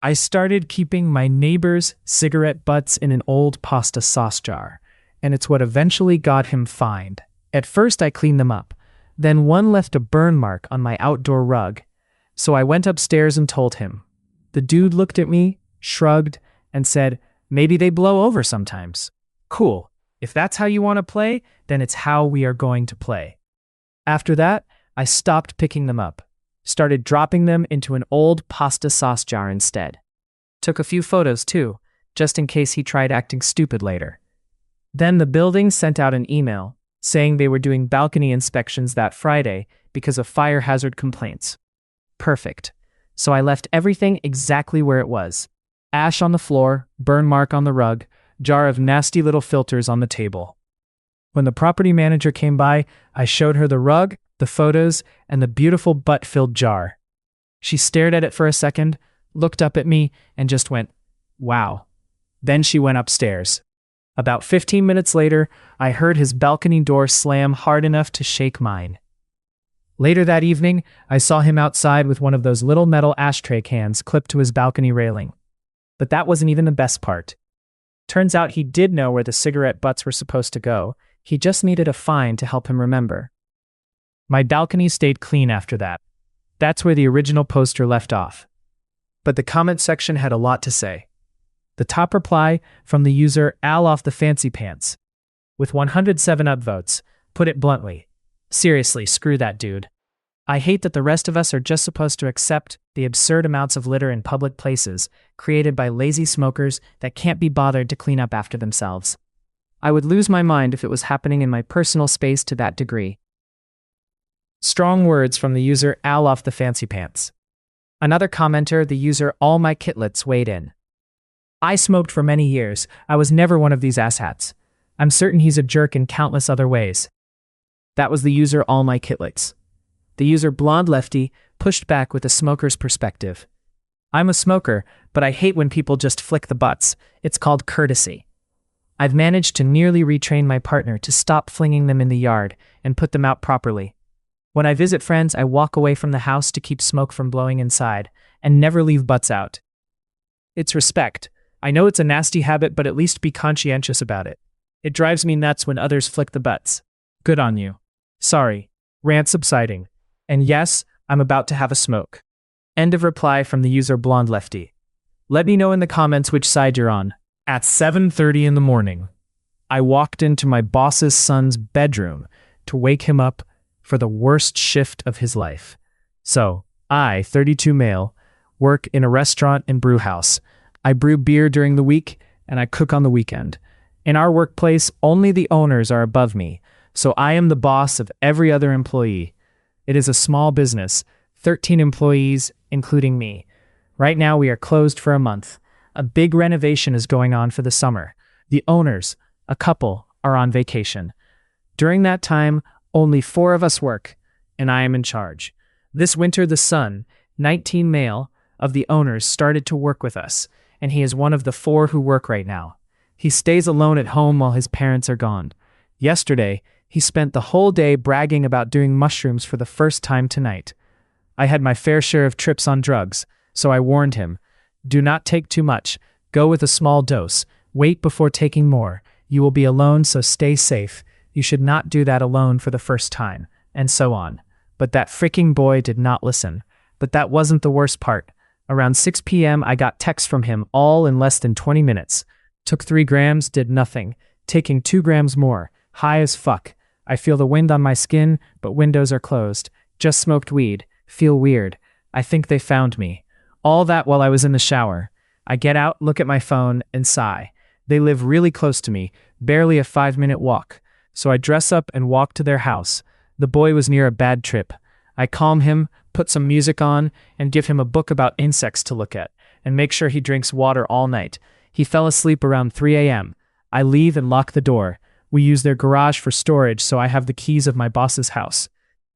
I started keeping my neighbor's cigarette butts in an old pasta sauce jar, and it's what eventually got him fined. At first I cleaned them up, then one left a burn mark on my outdoor rug, so I went upstairs and told him. The dude looked at me, shrugged, and said, "Maybe they blow over sometimes." Cool. If that's how you want to play, then it's how we are going to play. After that, I stopped picking them up, started dropping them into an old pasta sauce jar instead. Took a few photos too, just in case he tried acting stupid later. Then the building sent out an email saying they were doing balcony inspections that Friday because of fire hazard complaints. Perfect. So I left everything exactly where it was. Ash on the floor, burn mark on the rug, jar of nasty little filters on the table. When the property manager came by, I showed her the rug, the photos, and the beautiful butt-filled jar. She stared at it for a second, looked up at me, and just went, "Wow." Then she went upstairs. About 15 minutes later, I heard his balcony door slam hard enough to shake mine. Later that evening, I saw him outside with one of those little metal ashtray cans clipped to his balcony railing. But that wasn't even the best part. Turns out he did know where the cigarette butts were supposed to go. He just needed a fine to help him remember. My balcony stayed clean after that. That's where the original poster left off. But the comment section had a lot to say. The top reply from the user Al off the Fancy Pants, with 107 upvotes, put it bluntly. Seriously, screw that dude. I hate that the rest of us are just supposed to accept the absurd amounts of litter in public places created by lazy smokers that can't be bothered to clean up after themselves. I would lose my mind if it was happening in my personal space to that degree. Strong words from the user Al off the Fancy Pants. Another commenter, the user All My Kitlets, weighed in. I smoked for many years. I was never one of these asshats. I'm certain he's a jerk in countless other ways. That was the user All My Kitlets. The user Blonde Lefty pushed back with a smoker's perspective. I'm a smoker, but I hate when people just flick the butts. It's called courtesy. I've managed to nearly retrain my partner to stop flinging them in the yard and put them out properly. When I visit friends, I walk away from the house to keep smoke from blowing inside and never leave butts out. It's respect. I know it's a nasty habit, but at least be conscientious about it. It drives me nuts when others flick the butts. Good on you. Sorry. Rant subsiding. And yes, I'm about to have a smoke. End of reply from the user Blonde Lefty. Let me know in the comments which side you're on. At 7:30 in the morning, I walked into my boss's son's bedroom to wake him up for the worst shift of his life. So, I, 32 male, work in a restaurant and brew house. I brew beer during the week and I cook on the weekend. In our workplace, only the owners are above me, so I am the boss of every other employee. It is a small business, 13 employees, including me. Right now we are closed for a month. A big renovation is going on for the summer. The owners, a couple, are on vacation. During that time, only 4 of us work, and I am in charge. This winter, the son, 19 male, of the owners started to work with us, and he is one of the 4 who work right now. He stays alone at home while his parents are gone. Yesterday, he spent the whole day bragging about doing mushrooms for the first time tonight. I had my fair share of trips on drugs, so I warned him, do not take too much, go with a small dose, wait before taking more, you will be alone so stay safe, you should not do that alone for the first time, and so on. But that freaking boy did not listen. But that wasn't the worst part. Around 6 p.m. I got texts from him all in less than 20 minutes. Took 3 grams, did nothing. Taking 2 grams more, high as fuck. I feel the wind on my skin, but windows are closed. Just smoked weed. Feel weird. I think they found me. All that while I was in the shower. I get out, look at my phone, and sigh. They live really close to me, barely a 5-minute walk. So I dress up and walk to their house. The boy was near a bad trip. I calm him, put some music on, and give him a book about insects to look at, and make sure he drinks water all night. He fell asleep around 3 a.m. I leave and lock the door. We use their garage for storage, so I have the keys of my boss's house.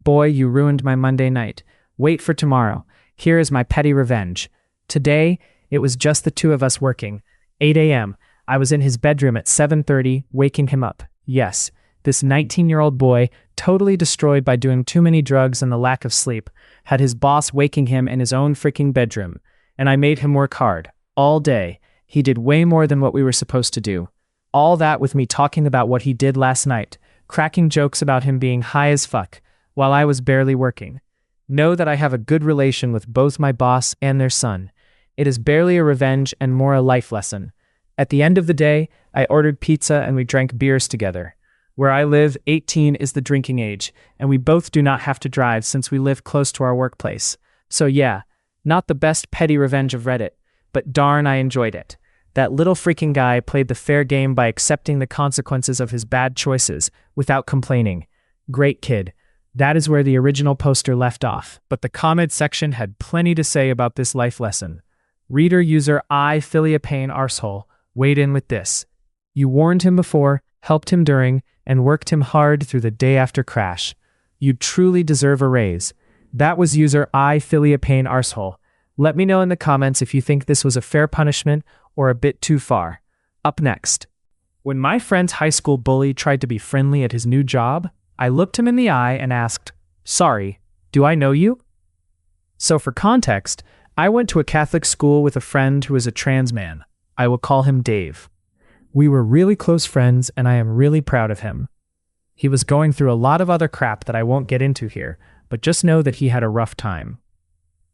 Boy, you ruined my Monday night. Wait for tomorrow. Here is my petty revenge. Today, it was just the 2 of us working. 8 a.m. I was in his bedroom at 7:30, waking him up. Yes, this 19-year-old boy, totally destroyed by doing too many drugs and the lack of sleep, had his boss waking him in his own freaking bedroom. and I made him work hard, all day. He did way more than what we were supposed to do. All that with me talking about what he did last night, cracking jokes about him being high as fuck, while I was barely working. Know that I have a good relation with both my boss and their son. It is barely a revenge and more a life lesson. At the end of the day, I ordered pizza and we drank beers together. Where I live, 18 is the drinking age, and we both do not have to drive since we live close to our workplace. So yeah, not the best petty revenge of Reddit, but darn I enjoyed it. That little freaking guy played the fair game by accepting the consequences of his bad choices without complaining. Great kid. That is where the original poster left off, but the comment section had plenty to say about this life lesson. Reader user I_Philippine_arsehole weighed in with this. You warned him before, helped him during, and worked him hard through the day after crash. You truly deserve a raise. That was user I_Philippine_arsehole. Let me know in the comments if you think this was a fair punishment or a bit too far. Up next. When my friend's high school bully tried to be friendly at his new job, I looked him in the eye and asked, "Sorry, do I know you?" So for context, I went to a Catholic school with a friend who is a trans man. I will call him Dave. We were really close friends and I am really proud of him. He was going through a lot of other crap that I won't get into here, but just know that he had a rough time.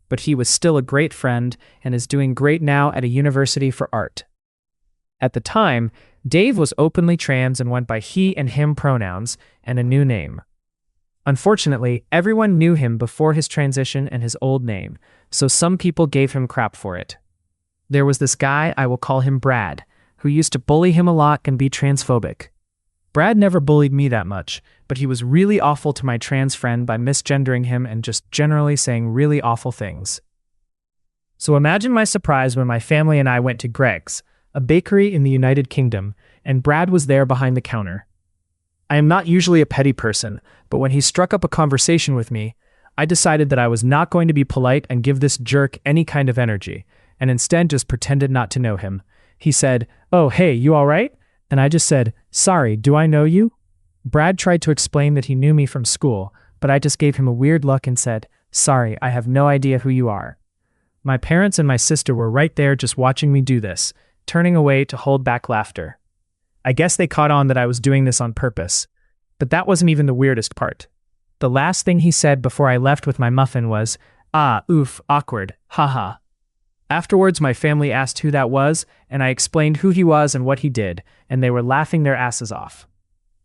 But he was still a great friend and is doing great now at a university for art. At the time, Dave was openly trans and went by he and him pronouns and a new name. Unfortunately, everyone knew him before his transition and his old name, so some people gave him crap for it. There was this guy, I will call him Brad, who used to bully him a lot and be transphobic. Brad never bullied me that much, but he was really awful to my trans friend by misgendering him and just generally saying really awful things. So imagine my surprise when my family and I went to Greg's, a bakery in the United Kingdom, and Brad was there behind the counter. I am not usually a petty person, but when he struck up a conversation with me, I decided that I was not going to be polite and give this jerk any kind of energy, and instead just pretended not to know him. He said, "Oh, hey, you all right?" And I just said, "Sorry, do I know you?" Brad tried to explain that he knew me from school, but I just gave him a weird look and said, "Sorry, I have no idea who you are." My parents and my sister were right there just watching me do this, turning away to hold back laughter. I guess they caught on that I was doing this on purpose. But that wasn't even the weirdest part. The last thing he said before I left with my muffin was, "Ah, oof, awkward, haha." Afterwards, my family asked who that was, and I explained who he was and what he did, and they were laughing their asses off.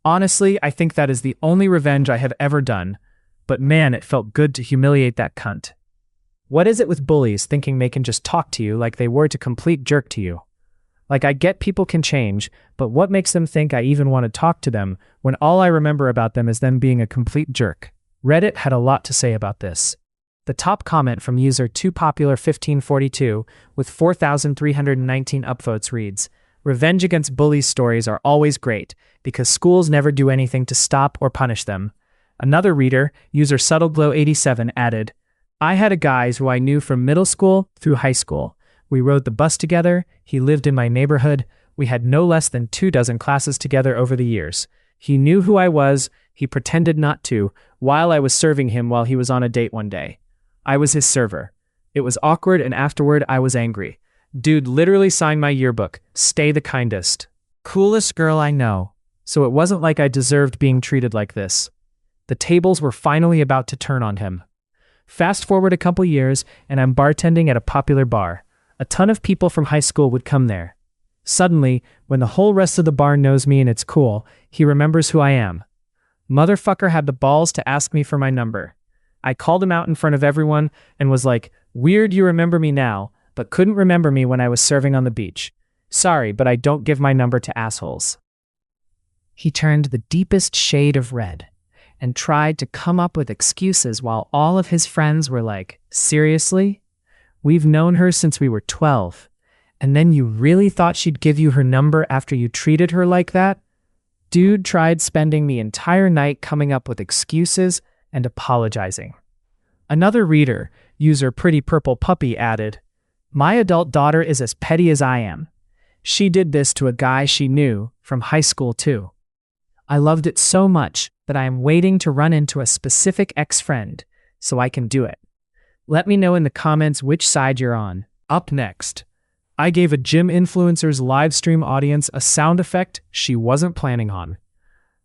Honestly, I think that is the only revenge I have ever done, but man, it felt good to humiliate that cunt. What is it with bullies thinking they can just talk to you like they were to complete jerk to you? Like, I get people can change, but what makes them think I even want to talk to them when all I remember about them is them being a complete jerk? Reddit had a lot to say about this. The top comment from user 2popular1542 with 4,319 upvotes reads, "Revenge against bullies stories are always great because schools never do anything to stop or punish them." Another reader, user subtleglow87, added, "I had a guy who I knew from middle school through high school. We rode the bus together, he lived in my neighborhood, we had no less than 24 classes together over the years. He knew who I was, he pretended not to, while I was serving him while he was on a date one day. I was his server. It was awkward and afterward I was angry. Dude literally signed my yearbook, stay the kindest. Coolest girl I know. So it wasn't like I deserved being treated like this. The tables were finally about to turn on him. Fast forward a couple years and I'm bartending at a popular bar. A ton of people from high school would come there. Suddenly, when the whole rest of the bar knows me and it's cool, he remembers who I am. Motherfucker had the balls to ask me for my number. I called him out in front of everyone and was like, "Weird you remember me now, but couldn't remember me when I was serving on the beach. Sorry, but I don't give my number to assholes." He turned the deepest shade of red and tried to come up with excuses while all of his friends were like, "Seriously? We've known her since we were 12. And then you really thought she'd give you her number after you treated her like that?" Dude tried spending the entire night coming up with excuses and apologizing. Another reader, user Pretty Purple Puppy, added, "My adult daughter is as petty as I am. She did this to a guy she knew from high school too. I loved it so much that I am waiting to run into a specific ex-friend so I can do it. Let me know in the comments which side you're on. Up next, I gave a gym influencer's live stream audience a sound effect she wasn't planning on.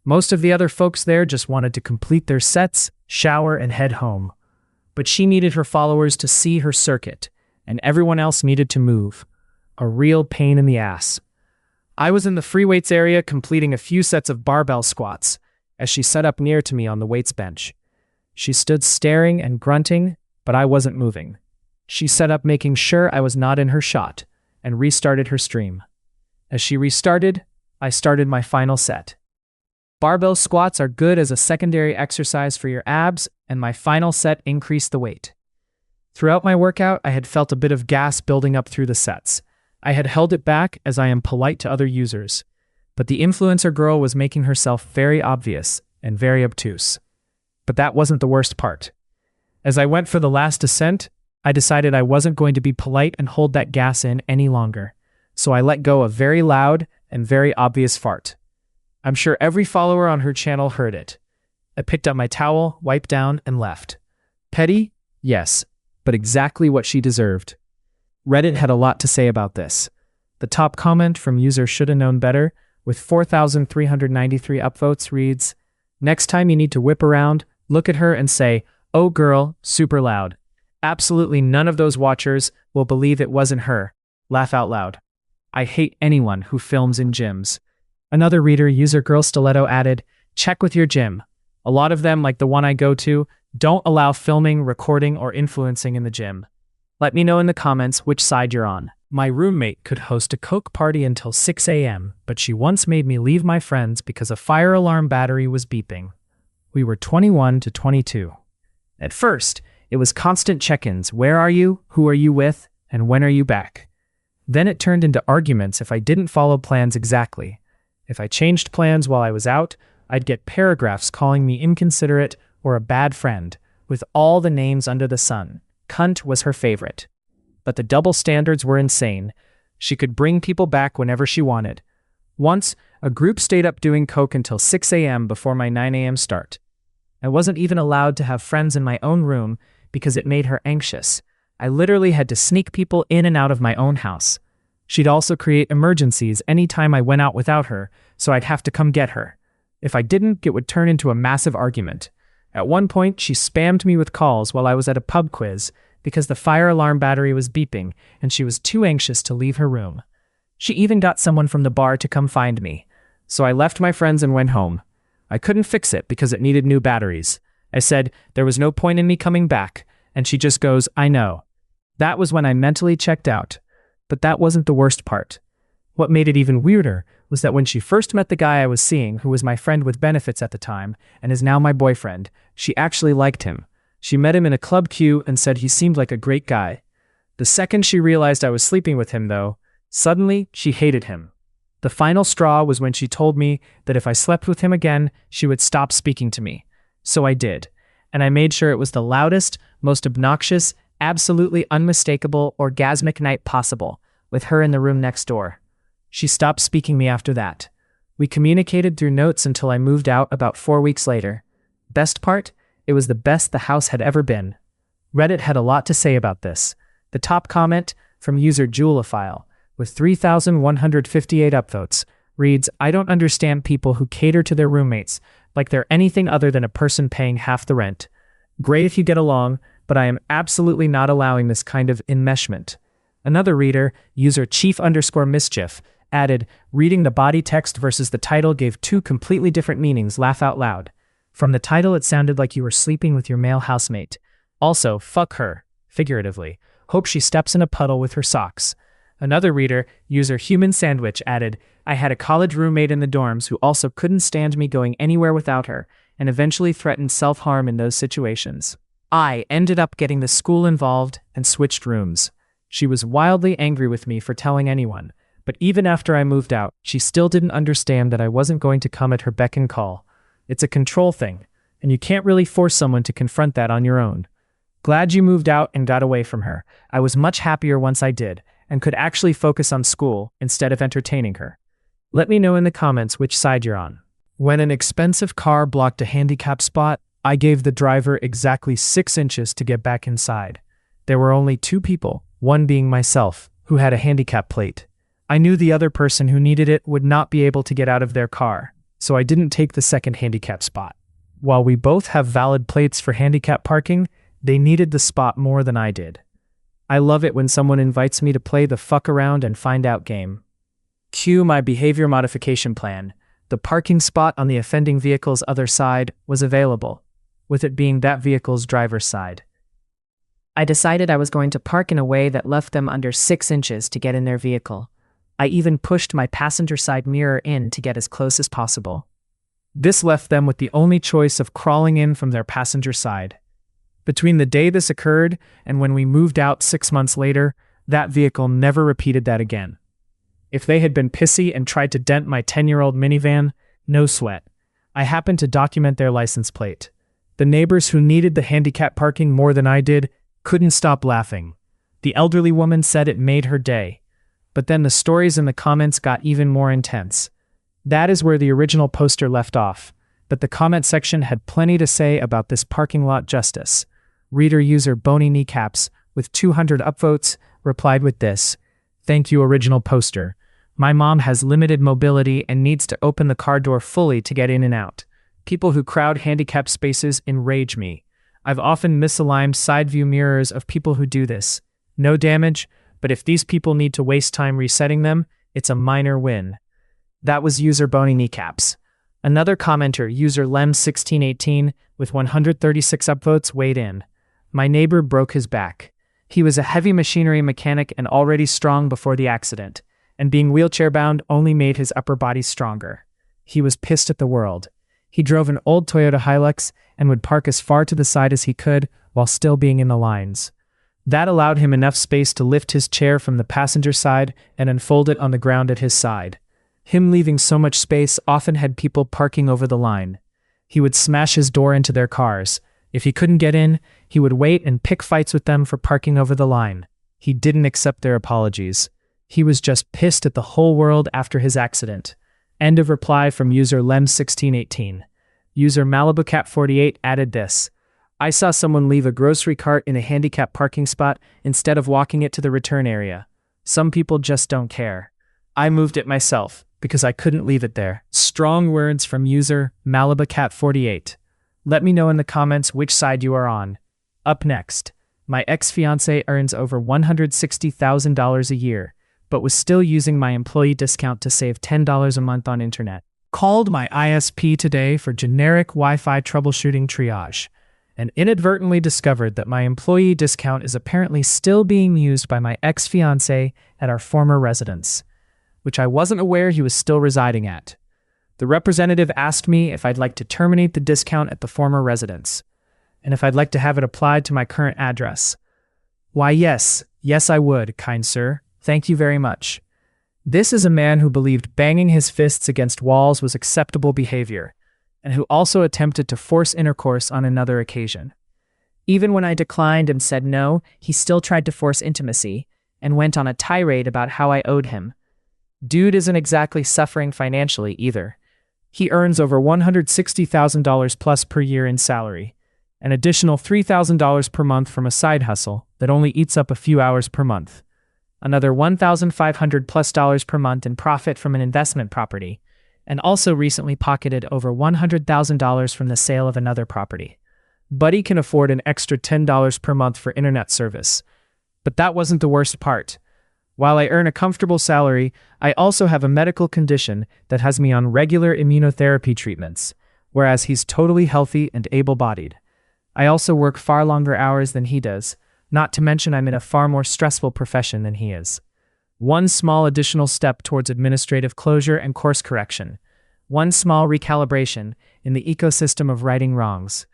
Most of the other folks there just wanted to complete their sets, shower, and head home. But she needed her followers to see her circuit, and everyone else needed to move. A real pain in the ass. I was in the free weights area completing a few sets of barbell squats as she sat up near to me on the weights bench. She stood staring and grunting, but I wasn't moving. She sat up making sure I was not in her shot and restarted her stream. As she restarted, I started my final set. Barbell squats are good as a secondary exercise for your abs, and my final set increased the weight. Throughout my workout, I had felt a bit of gas building up through the sets. I had held it back as I am polite to other users, but the influencer girl was making herself very obvious and very obtuse. But that wasn't the worst part. As I went for the last descent, I decided I wasn't going to be polite and hold that gas in any longer, so I let go a very loud and very obvious fart. I'm sure every follower on her channel heard it. I picked up my towel, wiped down, and left. Petty? Yes, but exactly what she deserved. Reddit had a lot to say about this. The top comment from user shoulda known better, with 4,393 upvotes, reads, "Next time you need to whip around, look at her and say, 'Oh girl,' super loud. Absolutely none of those watchers will believe it wasn't her. Laugh out loud. I hate anyone who films in gyms." Another reader, user Girl Stiletto, added, "Check with your gym. A lot of them, like the one I go to, don't allow filming, recording, or influencing in the gym. Let me know in the comments which side you're on." My roommate could host a Coke party until 6 a.m., but she once made me leave my friends because a fire alarm battery was beeping. We were 21 to 22. At first, it was constant check-ins. Where are you? Who are you with? And when are you back? Then it turned into arguments if I didn't follow plans exactly. If I changed plans while I was out, I'd get paragraphs calling me inconsiderate or a bad friend, with all the names under the sun. Cunt was her favorite. But the double standards were insane. She could bring people back whenever she wanted. Once, a group stayed up doing coke until 6 a.m. before my 9 a.m. start. I wasn't even allowed to have friends in my own room because it made her anxious. I literally had to sneak people in and out of my own house. She'd also create emergencies anytime I went out without her, so I'd have to come get her. If I didn't, it would turn into a massive argument. At one point, she spammed me with calls while I was at a pub quiz because the fire alarm battery was beeping and she was too anxious to leave her room. She even got someone from the bar to come find me. So I left my friends and went home. I couldn't fix it because it needed new batteries. I said there was no point in me coming back, and she just goes, "I know." That was when I mentally checked out. But that wasn't the worst part. What made it even weirder was that when she first met the guy I was seeing, who was my friend with benefits at the time and is now my boyfriend, she actually liked him. She met him in a club queue and said he seemed like a great guy. The second she realized I was sleeping with him, though, suddenly she hated him. The final straw was when she told me that if I slept with him again, she would stop speaking to me. So I did, and I made sure it was the loudest, most obnoxious, absolutely unmistakable, orgasmic night possible, with her in the room next door. She stopped speaking me after that. We communicated through notes until I moved out about 4 weeks later. Best part? It was the best the house had ever been. Reddit had a lot to say about this. The top comment, from user Juleophile, with 3,158 upvotes, reads, "I don't understand people who cater to their roommates like they're anything other than a person paying half the rent. Great if you get along, but I am absolutely not allowing this kind of enmeshment." Another reader, user Chief_Mischief, added, "Reading the body text versus the title gave two completely different meanings, laugh out loud. From the title it sounded like you were sleeping with your male housemate. Also, fuck her, figuratively. Hope she steps in a puddle with her socks." Another reader, user Human Sandwich, added, "I had a college roommate in the dorms who also couldn't stand me going anywhere without her, and eventually threatened self-harm in those situations. I ended up getting the school involved and switched rooms. She was wildly angry with me for telling anyone, but even after I moved out, she still didn't understand that I wasn't going to come at her beck and call. It's a control thing, and you can't really force someone to confront that on your own. Glad you moved out and got away from her. I was much happier once I did, and could actually focus on school instead of entertaining her. Let me know in the comments which side you're on." When an expensive car blocked a handicap spot, I gave the driver exactly 6 inches to get back inside. There were only 2 people, one being myself, who had a handicap plate. I knew the other person who needed it would not be able to get out of their car, so I didn't take the second handicap spot. While we both have valid plates for handicap parking, they needed the spot more than I did. I love it when someone invites me to play the fuck around and find out game. Cue my behavior modification plan. The parking spot on the offending vehicle's other side was available, with it being that vehicle's driver's side. I decided I was going to park in a way that left them under 6 inches to get in their vehicle. I even pushed my passenger side mirror in to get as close as possible. This left them with the only choice of crawling in from their passenger side. Between the day this occurred and when we moved out 6 months later, that vehicle never repeated that again. If they had been pissy and tried to dent my 10-year-old minivan, no sweat. I happened to document their license plate. The neighbors who needed the handicap parking more than I did couldn't stop laughing. The elderly woman said it made her day. But then the stories in the comments got even more intense. That is where the original poster left off, but the comment section had plenty to say about this parking lot justice. Reader user Bony Kneecaps, with 200 upvotes, replied with this: "Thank you, original poster. My mom has limited mobility and needs to open the car door fully to get in and out. People who crowd handicapped spaces enrage me. I've often misaligned side view mirrors of people who do this. No damage, but if these people need to waste time resetting them, it's a minor win." That was user Bony Kneecaps. Another commenter, user Lem1618, with 136 upvotes, weighed in. "My neighbor broke his back. He was a heavy machinery mechanic and already strong before the accident, and being wheelchair-bound only made his upper body stronger. He was pissed at the world. He drove an old Toyota Hilux and would park as far to the side as he could while still being in the lines. That allowed him enough space to lift his chair from the passenger side and unfold it on the ground at his side. Him leaving so much space often had people parking over the line. He would smash his door into their cars. If he couldn't get in, he would wait and pick fights with them for parking over the line. He didn't accept their apologies. He was just pissed at the whole world after his accident." End of reply from user Lem1618. User MalibuCat48 added this: "I saw someone leave a grocery cart in a handicapped parking spot instead of walking it to the return area. Some people just don't care. I moved it myself because I couldn't leave it there." Strong words from user MalibuCat48. Let me know in the comments which side you are on. Up next, my ex-fiancé earns over $160,000 a year, but was still using my employee discount to save $10 a month on internet. Called my ISP today for generic Wi-Fi troubleshooting triage, and inadvertently discovered that my employee discount is apparently still being used by my ex-fiancé at our former residence, which I wasn't aware he was still residing at. The representative asked me if I'd like to terminate the discount at the former residence, and if I'd like to have it applied to my current address. Why, yes I would, kind sir. Thank you very much. This is a man who believed banging his fists against walls was acceptable behavior, and who also attempted to force intercourse on another occasion. Even when I declined and said no, he still tried to force intimacy, and went on a tirade about how I owed him. Dude isn't exactly suffering financially either. He earns over $160,000 plus per year in salary, an additional $3,000 per month from a side hustle that only eats up a few hours per month, another $1,500 plus per month in profit from an investment property, and also recently pocketed over $100,000 from the sale of another property. Buddy can afford an extra $10 per month for internet service. But that wasn't the worst part. While I earn a comfortable salary, I also have a medical condition that has me on regular immunotherapy treatments, whereas he's totally healthy and able-bodied. I also work far longer hours than he does, not to mention I'm in a far more stressful profession than he is. One small additional step towards administrative closure and course correction. One small recalibration in the ecosystem of righting wrongs.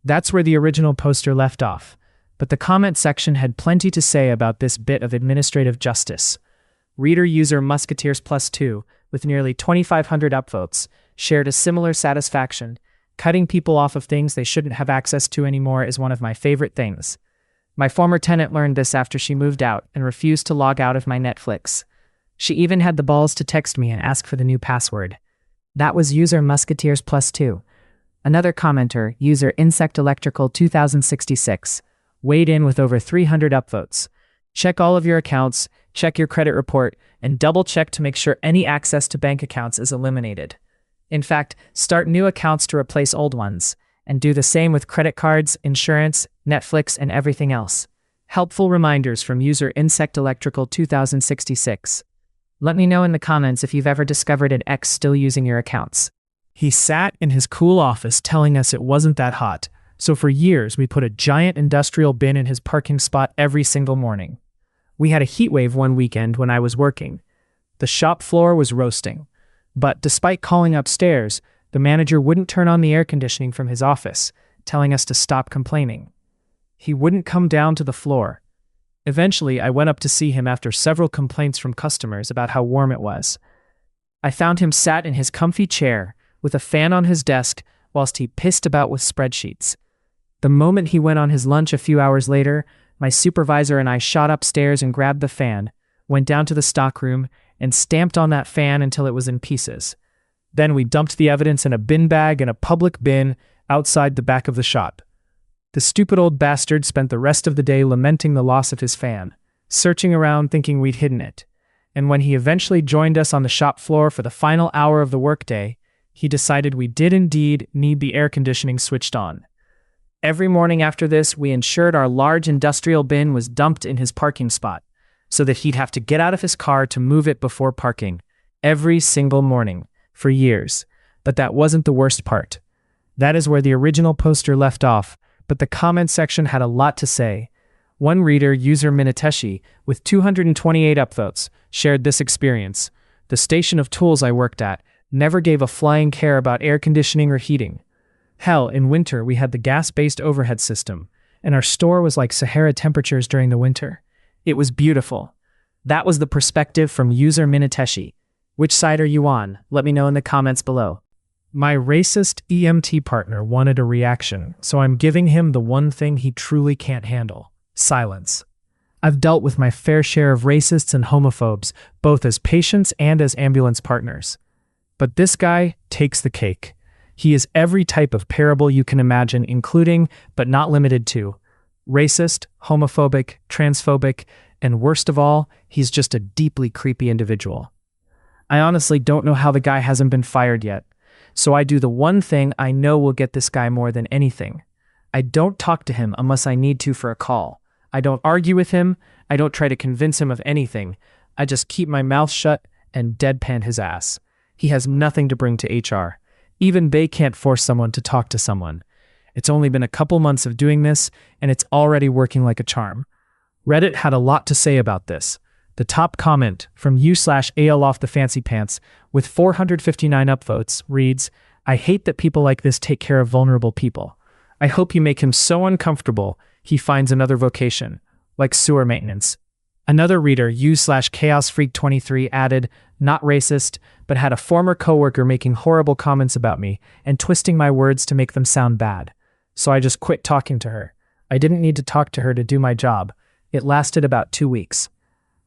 That's where the original poster left off. But the comment section had plenty to say about this bit of administrative justice. Reader user Musketeers+2, with nearly 2,500 upvotes, shared a similar satisfaction. Cutting people off of things they shouldn't have access to anymore is one of my favorite things. My former tenant learned this after she moved out and refused to log out of my Netflix. She even had the balls to text me and ask for the new password. That was user Musketeers+2. Another commenter, user InsectElectrical2066, weighed in with over 300 upvotes. Check all of your accounts, check your credit report, and double check to make sure any access to bank accounts is eliminated. In fact, start new accounts to replace old ones, and do the same with credit cards, insurance, Netflix, and everything else. Helpful reminders from user Insect Electrical 2066. Let me know in the comments if you've ever discovered an ex still using your accounts. He sat in his cool office telling us it wasn't that hot, so for years we put a giant industrial bin in his parking spot every single morning. We had a heat wave one weekend when I was working. The shop floor was roasting, but despite calling upstairs, the manager wouldn't turn on the air conditioning from his office, telling us to stop complaining. He wouldn't come down to the floor. Eventually, I went up to see him after several complaints from customers about how warm it was. I found him sat in his comfy chair, with a fan on his desk, whilst he pissed about with spreadsheets. The moment he went on his lunch a few hours later, my supervisor and I shot upstairs and grabbed the fan, went down to the stockroom, and stamped on that fan until it was in pieces. Then we dumped the evidence in a bin bag in a public bin outside the back of the shop. The stupid old bastard spent the rest of the day lamenting the loss of his fan, searching around thinking we'd hidden it. And when he eventually joined us on the shop floor for the final hour of the workday, he decided we did indeed need the air conditioning switched on. Every morning after this, we ensured our large industrial bin was dumped in his parking spot, so that he'd have to get out of his car to move it before parking, every single morning, for years. But that wasn't the worst part. That is where the original poster left off, but the comment section had a lot to say. One reader, user Minateshi, with 228 upvotes, shared this experience. The station of tools I worked at never gave a flying care about air conditioning or heating. Hell, in winter we had the gas-based overhead system, and our store was like Sahara temperatures during the winter. It was beautiful. That was the perspective from user Minateshi. Which side are you on? Let me know in the comments below. My racist EMT partner wanted a reaction, so I'm giving him the one thing he truly can't handle: silence. I've dealt with my fair share of racists and homophobes, both as patients and as ambulance partners. But this guy takes the cake. He is every type of parable you can imagine, including, but not limited to, racist, homophobic, transphobic, and worst of all, he's just a deeply creepy individual. I honestly don't know how the guy hasn't been fired yet, so I do the one thing I know will get this guy more than anything. I don't talk to him unless I need to for a call. I don't argue with him, I don't try to convince him of anything. I just keep my mouth shut and deadpan his ass. He has nothing to bring to HR. Even they can't force someone to talk to someone. It's only been a couple months of doing this, and it's already working like a charm. Reddit had a lot to say about this. The top comment from u/AL off the fancy pants with 459 upvotes reads, "I hate that people like this take care of vulnerable people. I hope you make him so uncomfortable he finds another vocation, like sewer maintenance." Another reader, u/ChaosFreak23, added, "Not racist, but had a former coworker making horrible comments about me and twisting my words to make them sound bad. So I just quit talking to her. I didn't need to talk to her to do my job. It lasted about 2 weeks.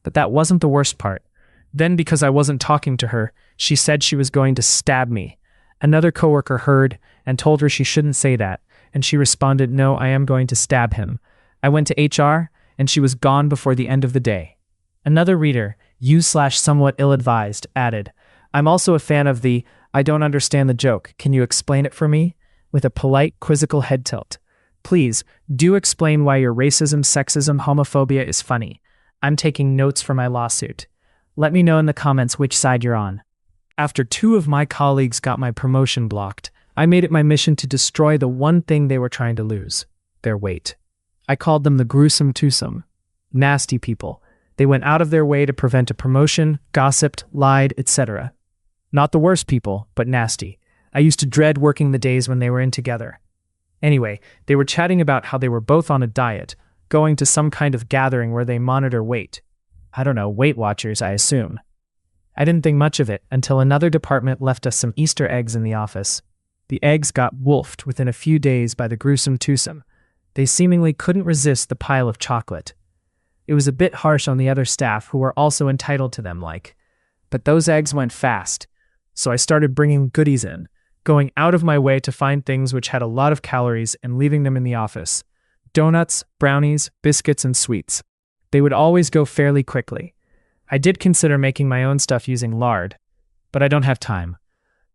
But that wasn't the worst part. Then, because I wasn't talking to her, she said she was going to stab me. Another coworker heard and told her she shouldn't say that, and she responded, 'No, I am going to stab him.' I went to HR, and she was gone before the end of the day." Another reader, u/somewhat ill-advised, added, "I'm also a fan of the 'I don't understand the joke, can you explain it for me?' with a polite, quizzical head tilt. Please, do explain why your racism, sexism, homophobia is funny. I'm taking notes for my lawsuit. Let me know in the comments which side you're on." After 2 of my colleagues got my promotion blocked, I made it my mission to destroy the one thing they were trying to lose: their weight. I called them the gruesome twosome. Nasty people. They went out of their way to prevent a promotion, gossiped, lied, etc. Not the worst people, but nasty. I used to dread working the days when they were in together. Anyway, they were chatting about how they were both on a diet, going to some kind of gathering where they monitor weight. I don't know, Weight Watchers, I assume. I didn't think much of it until another department left us some Easter eggs in the office. The eggs got wolfed within a few days by the gruesome twosome. They seemingly couldn't resist the pile of chocolate. It was a bit harsh on the other staff who were also entitled to them, but those eggs went fast. So I started bringing goodies in, going out of my way to find things which had a lot of calories and leaving them in the office. Donuts, brownies, biscuits, and sweets. They would always go fairly quickly. I did consider making my own stuff using lard, but I don't have time.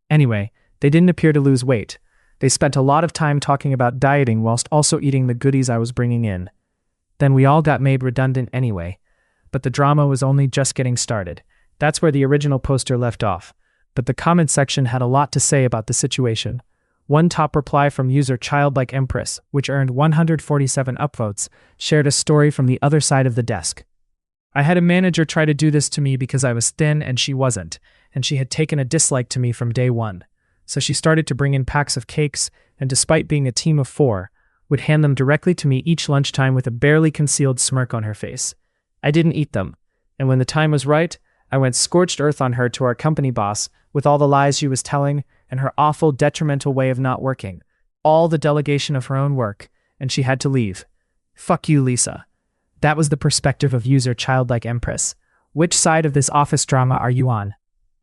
Anyway, they didn't appear to lose weight. They spent a lot of time talking about dieting whilst also eating the goodies I was bringing in. Then we all got made redundant anyway. But the drama was only just getting started. That's where the original poster left off. But the comment section had a lot to say about the situation. One top reply from user Childlike Empress, which earned 147 upvotes, shared a story from the other side of the desk. I had a manager try to do this to me because I was thin and she wasn't, and she had taken a dislike to me from day one. So she started to bring in packs of cakes, and despite being a team of 4, would hand them directly to me each lunchtime with a barely concealed smirk on her face. I didn't eat them, and when the time was right, I went scorched earth on her to our company boss with all the lies she was telling and her awful, detrimental way of not working. All the delegation of her own work, and she had to leave. Fuck you, Lisa. That was the perspective of user Childlike Empress. Which side of this office drama are you on?